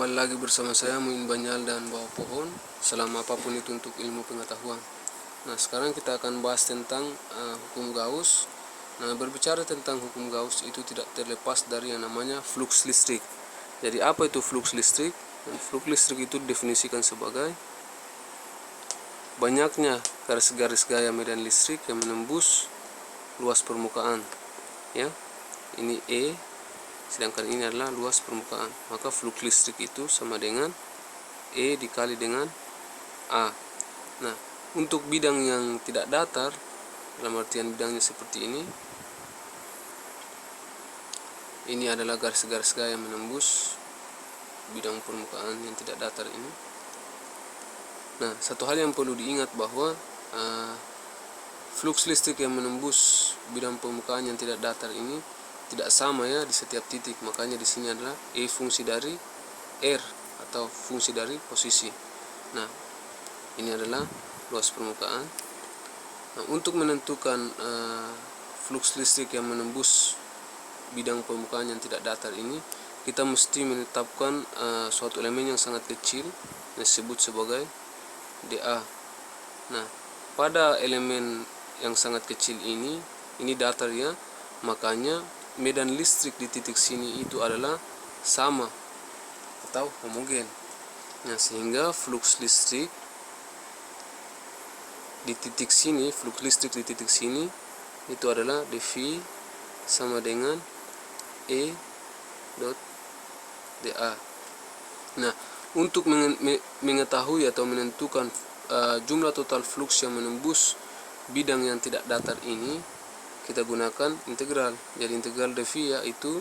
Kembali lagi bersama saya Muin Banyal dan Bawah Pohon. Selama apapun itu untuk ilmu pengetahuan. Nah, sekarang kita akan bahas tentang hukum Gauss. Nah, berbicara tentang hukum Gauss itu tidak terlepas dari yang namanya flux listrik. Jadi apa itu flux listrik? Dan flux listrik itu definisikan sebagai banyaknya garis-garis gaya medan listrik yang menembus luas permukaan. Ya, ini E, sedangkan ini adalah luas permukaan. Maka flux listrik itu sama dengan E dikali dengan A. Nah, untuk bidang yang tidak datar, dalam artian bidangnya seperti ini adalah garis-garis gaya menembus bidang permukaan yang tidak datar ini. Nah, satu hal yang perlu diingat bahwa flux listrik yang menembus bidang permukaan yang tidak datar ini tidak sama ya di setiap titik. Makanya di sini adalah E fungsi dari R atau fungsi dari posisi. Nah, ini adalah luas permukaan. Nah, untuk menentukan flux listrik yang menembus bidang permukaan yang tidak datar ini, kita mesti menetapkan suatu elemen yang sangat kecil yang disebut sebagai dA. Nah, pada elemen yang sangat kecil ini datar ya, makanya medan listrik di titik sini itu adalah sama atau homogen. Nah, sehingga flux listrik di titik sini, itu adalah dV sama dengan E dot dA. Nah, untuk mengetahui atau menentukan jumlah total flux yang menembus bidang yang tidak datar ini, kita gunakan integral. Jadi integral dV yaitu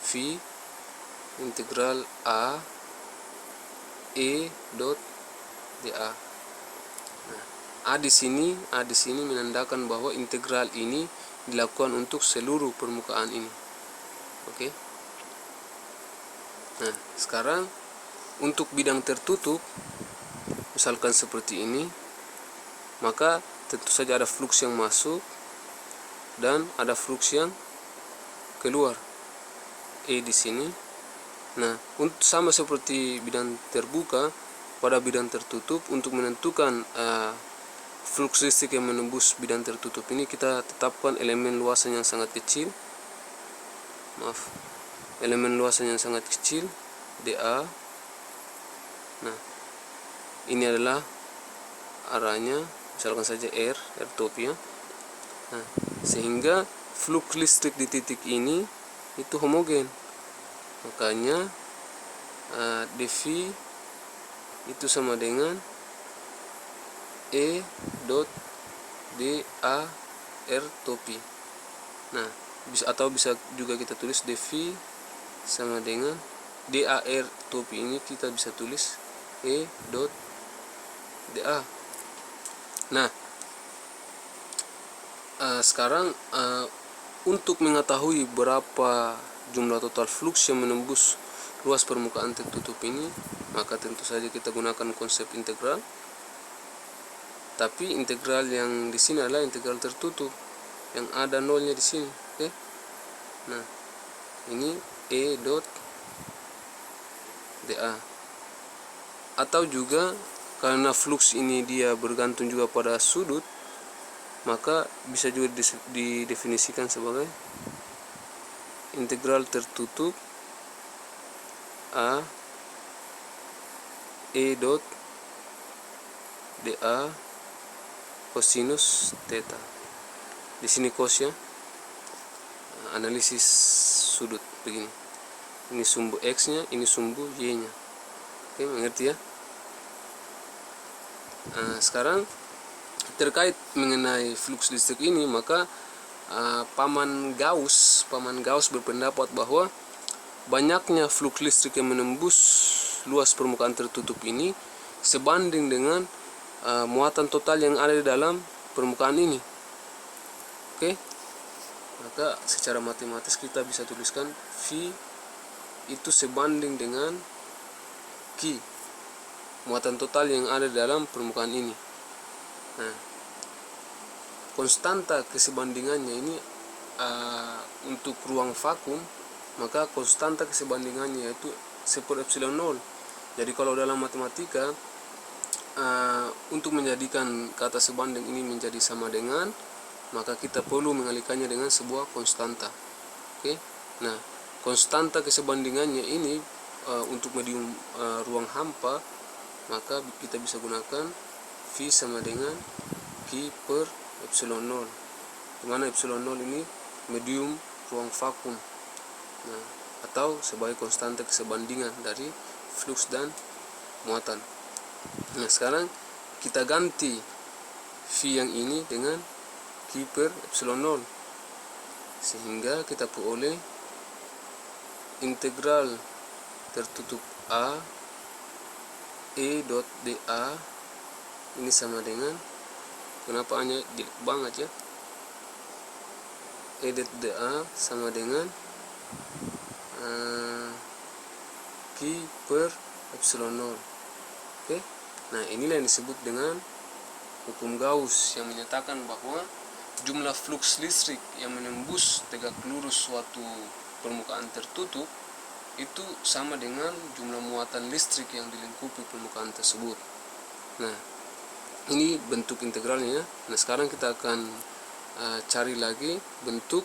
V integral A E dot dA. Nah, A di sini menandakan bahwa integral ini dilakukan untuk seluruh permukaan ini. Oke. Nah, sekarang untuk bidang tertutup, misalkan seperti ini, maka tentu saja ada flux yang masuk dan ada flux yang keluar, E di sini. Nah, sama seperti bidang terbuka, pada bidang tertutup untuk menentukan flux listrik yang menembus bidang tertutup ini, kita tetapkan elemen luasan yang sangat kecil. Elemen luasan yang sangat kecil dA. Nah, ini adalah arahnya, misalkan saja R top ya. Nah, sehingga flux listrik di titik ini itu homogen. Makanya dV itu sama dengan E dot dA R topi. Nah, bisa juga kita tulis dV sama dengan DAR topi, ini kita bisa tulis E dot dA. Nah, sekarang untuk mengetahui berapa jumlah total flux yang menembus luas permukaan tertutup ini, maka tentu saja kita gunakan konsep integral. Tapi integral yang di sini adalah integral tertutup yang ada nolnya di sini. Oke. Nah, ini E dot dA. Atau juga karena flux ini dia bergantung juga pada sudut, maka bisa juga didefinisikan sebagai integral tertutup A E dot dA cosinus theta. Di sini cos ya. Analisis sudut begini. Ini sumbu X-nya, ini sumbu Y-nya. Oke, mengerti ya? Nah, sekarang terkait mengenai flux listrik ini, maka paman Gauss berpendapat bahwa banyaknya flux listrik yang menembus luas permukaan tertutup ini sebanding dengan muatan total yang ada di dalam permukaan ini. Oke. Maka secara matematis kita bisa tuliskan V itu sebanding dengan Q, muatan total yang ada di dalam permukaan ini. Nah, konstanta kesebandingannya ini untuk ruang vakum, maka konstanta kesebandingannya yaitu 1/epsilon 0. Jadi kalau dalam matematika untuk menjadikan kata sebanding ini menjadi sama dengan, maka kita perlu mengalihkannya dengan sebuah konstanta. Oke. Nah, konstanta kesebandingannya ini untuk medium ruang hampa, maka kita bisa gunakan V sama dengan Q per epsilon 0, dimana epsilon 0 ini medium ruang vakum, nah, atau sebagai konstanta kesebandingan dari flux dan muatan. Nah, sekarang kita ganti V yang ini dengan Q per epsilon 0, sehingga kita peroleh integral tertutup A E dot dA ini sama dengan, kenapa hanya jelek banget ya, E dot dA sama dengan Q per epsilon 0. Oke. Nah, inilah yang disebut dengan hukum Gauss, yang menyatakan bahwa jumlah flux listrik yang menembus tegak lurus suatu permukaan tertutup itu sama dengan jumlah muatan listrik yang dilingkupi permukaan tersebut. Nah, ini bentuk integralnya. Nah, sekarang kita akan cari lagi bentuk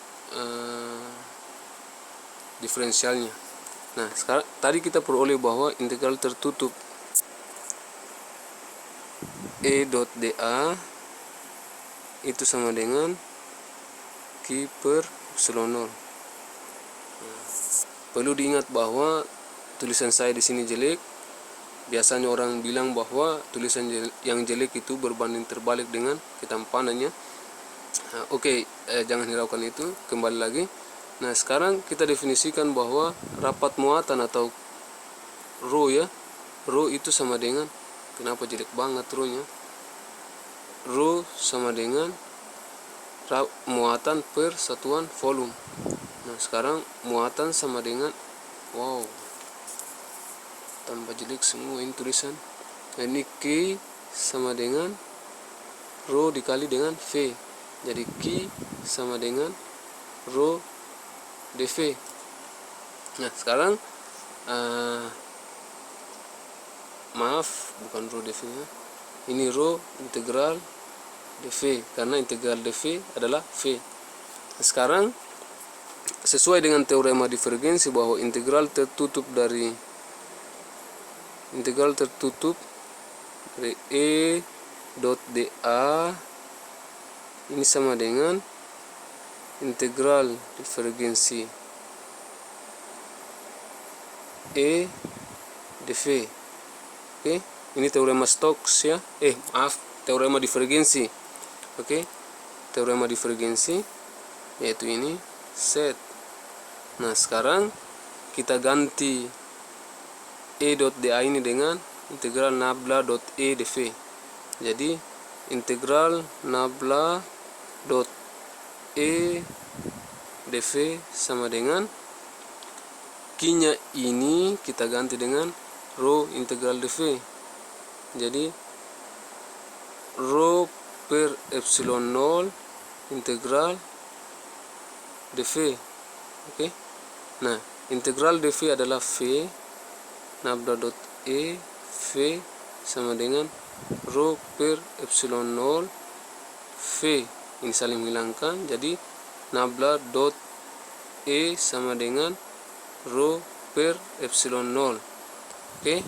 diferensialnya. Nah, sekarang tadi kita peroleh bahwa integral tertutup E dot dA itu sama dengan Q per epsilon 0. Nah, perlu diingat bahwa tulisan saya di sini jelek. Biasanya orang bilang bahwa tulisan yang jelek itu berbanding terbalik dengan ketampanannya. Nah, oke, jangan hiraukan itu. Kembali lagi. Nah, sekarang kita definisikan bahwa rapat muatan atau rho ya. Rho itu sama dengan, kenapa jelek banget rho-nya? Rho sama dengan muatan per satuan volume. Nah, sekarang muatan sama dengan, wow, tambah jelek semua ini tulisan. Nah, ini Q sama dengan rho dikali dengan V. Jadi Q sama dengan rho dV. Nah, sekarang maaf, bukan rho dV ya. Ini rho integral dV, karena integral dV adalah V. Nah, sekarang sesuai dengan teorema divergensi bahwa integral tertutup dari E dot dA ini sama dengan integral divergensi E dV. Oke, ini teorema Stokes ya. Teorema divergensi. Oke, teorema divergensi yaitu ini set. Nah, sekarang kita ganti E dot dA ini dengan integral nabla dot E dV. Jadi integral nabla dot E dV sama dengan Q-nya ini kita ganti dengan rho integral dV. Jadi rho per epsilon 0 integral dV. Oke. Nah, integral dV adalah V nabla dot E V sama dengan rho per epsilon 0 V. Ini saling menghilangkan, jadi nabla dot E sama dengan rho per epsilon 0. Oke.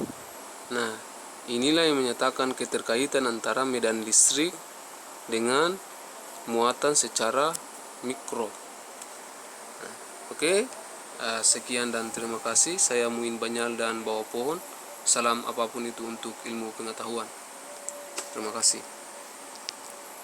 Nah, inilah yang menyatakan keterkaitan antara medan listrik dengan muatan secara mikro. Nah, oke. Sekian dan terima kasih. Saya Muin Banyal dan Bawah Pohon. Salam apapun itu untuk ilmu pengetahuan. Terima kasih.